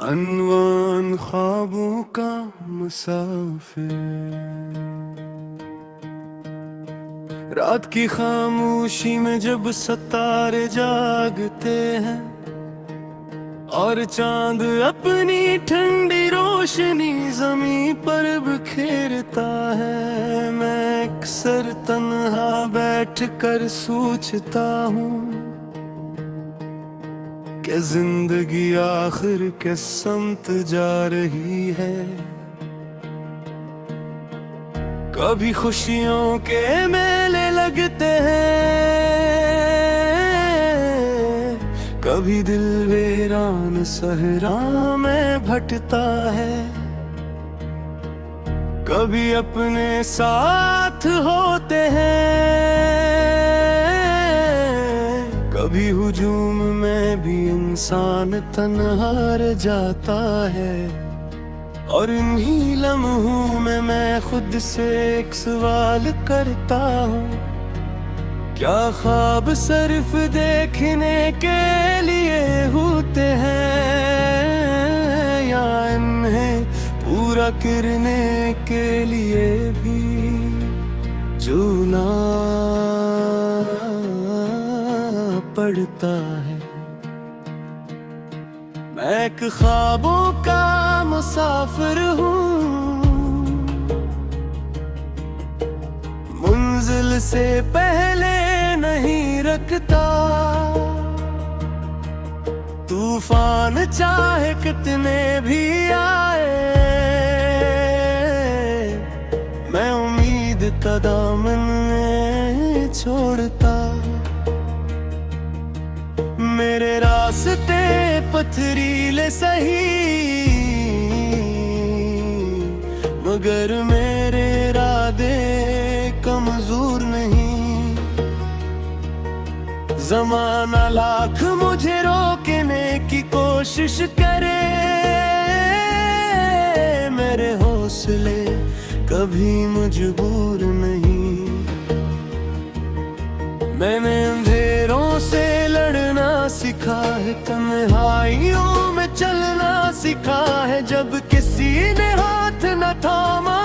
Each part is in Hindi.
अनवान ख्वाबों का मुसाफिर, रात की खामोशी में जब सितारे जागते हैं और चांद अपनी ठंडी रोशनी ज़मीं पर बिखेरता है, मैं अक्सर तन्हा बैठ कर सोचता हूँ कि जिंदगी आखिर किस समत जा रही है। कभी खुशियों के मेले लगते हैं, कभी दिल वीरान सहरा में भटता है, कभी अपने साथ होते हैं, कभी हुजूम में भी इंसान तन्हा रह जाता है। और इन्हीं लम्हों में मैं खुद से एक सवाल करता हूँ, क्या ख्वाब सिर्फ देखने के लिए होते हैं या इन्हें पूरा करने के लिए भी जीना पड़ता है। मैं एक ख्वाबों का मुसाफिर हूँ, मंजिल से पहले नहीं रखता, तूफान चाहे कितने भी आए, मैं उम्मीद का दामन नहीं छोड़ता। मेरे रास्ते पथरीले सही, मगर मेरे इरादे कमजोर नहीं। ज़माना लाख मुझे रोकने की कोशिश करे, मेरे हौसले कभी मजबूर नहीं। मैंने अंधेरों से लड़ना सीखा है, तन्हाइयों में चलना सीखा है, जब किसी ने हाथ न थामा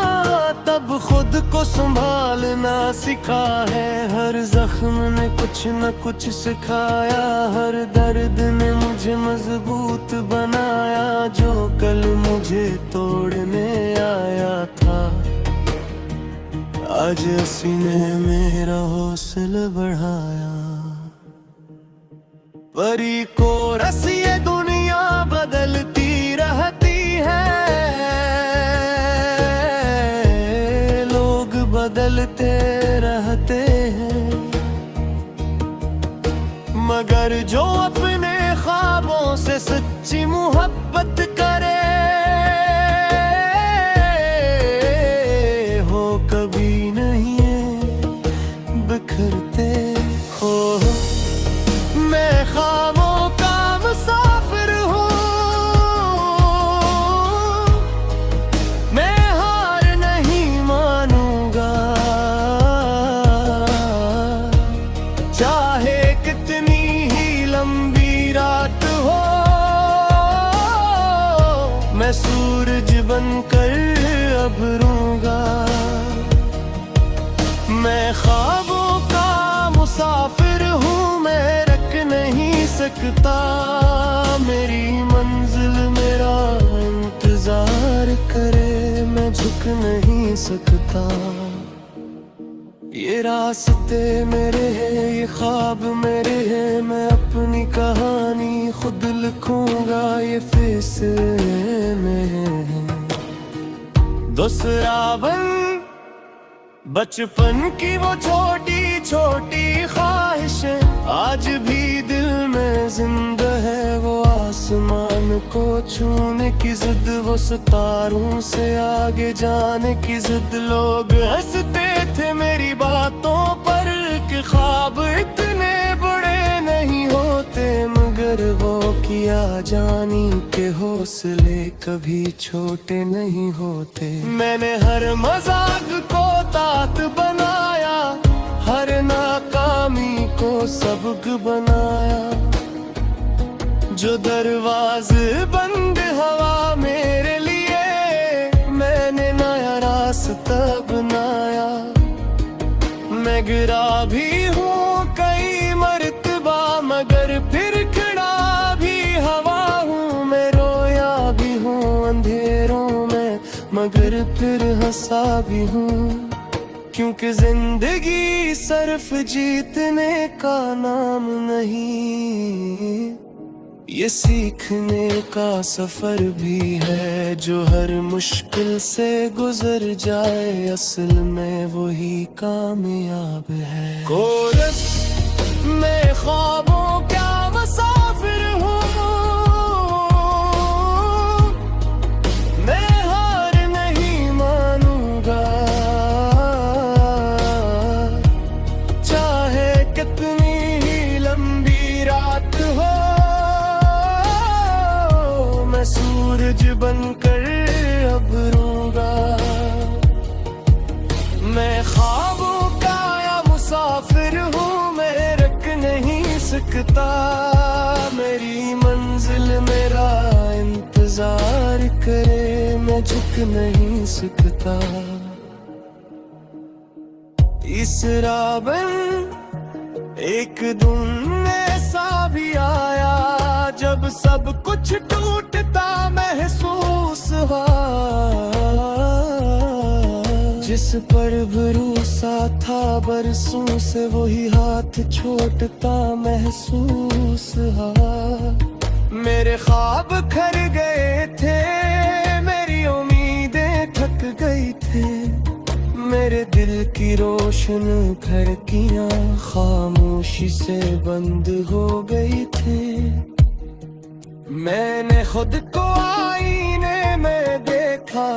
तब खुद को संभालना सीखा है। हर जख्म ने कुछ न कुछ सिखाया, हर दर्द ने मुझे मजबूत बनाया, जो कल मुझे तोड़ने आया था आज उसी ने मेरा हौसला बढ़ाया। परी को रस ये दुनिया बदलती रहती है, लोग बदलते रहते हैं, मगर जो अपने ख्वाबों से सच्ची मोहब्बत करे हो कभी बिखरते हो। मैं ख्वाबों का मुसाफिर हूँ, मैं हार नहीं मानूंगा, चाहे कितनी ही लंबी रात हो, मैं सूरज बनकर उभरूंगा। मैं ख्वाबों का मुसाफिर हूँ, मैं रुक नहीं सकता, मेरी मंजिल मेरा इंतजार करे, मैं झुक नहीं सकता। ये रास्ते मेरे हैं, ये ख्वाब मेरे हैं, मैं अपनी कहानी खुद लिखूंगा, ये फैसले में है। दूसरा बन बचपन की वो छोटी छोटी ख्वाहिशें आज भी दिल में जिंदा है, वो आसमान को छूने की जिद, वो सितारों से आगे जाने की जिद। लोग हंसते थे मेरी बातों पर कि ख्वाब इतने बड़े नहीं होते, मगर वो किया जानी के हौसले कभी छोटे नहीं होते। मैंने हर मजाक को तात बनाया, हर नाकामी को सबक बनाया, जो दरवाजे बंद हो मगर फिर हंसा भी हूँ, क्योंकि जिंदगी सिर्फ जीतने का नाम नहीं, ये सीखने का सफर भी है। जो हर मुश्किल से गुजर जाए असल में वही कामयाब है। कोरस में ख्वाबों क्या मुसाफिर हूँ, मैं हार नहीं मानूंगा, चाहे कितनी ही लंबी रात हो, मैं सूरज बनकर उभरूंगा। मैं ख्वाबों का या मुसाफिर हूँ, मैं रुक नहीं सकता, मेरी मंजिल मेरा इंतजार करे, मैं झुक नहीं सकता। तीसरा बन एक दिन ऐसा भी आया, जब सब कुछ टूटता महसूस हुआ, जिस पर भरोसा था बरसों से वही हाथ छोड़ता महसूस हुआ। मेरे ख्वाब खर गए थे, मेरी उम्मीदें थक गई थी, मेरे दिल की रोशन खिड़कियां खामोशी से बंद हो गई थी। मैंने खुद को आईने में देखा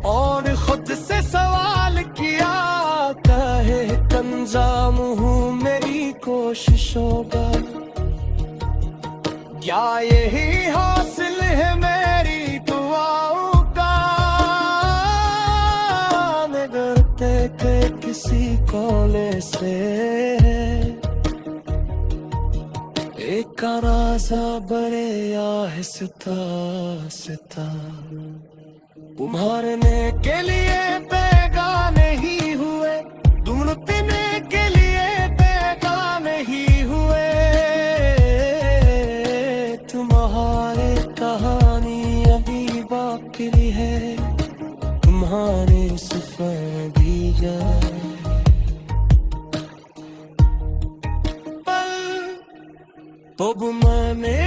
और खुद से सवाल किया, काहे कंजाम हूँ मेरी कोशिशों का, क्या यही हासिल है मेरी दुआओं का। मैं डरते थे किसी कोने से एक राजा बड़े आहिस्ता आहिस्ता उभारने के लिए बेगाने ही हुए, ढूंढने के लिए बेगाने ही हुए। तुम्हारे कहानी अभी बाकी है, तुम्हारे सफर भी जाए। अब मैंने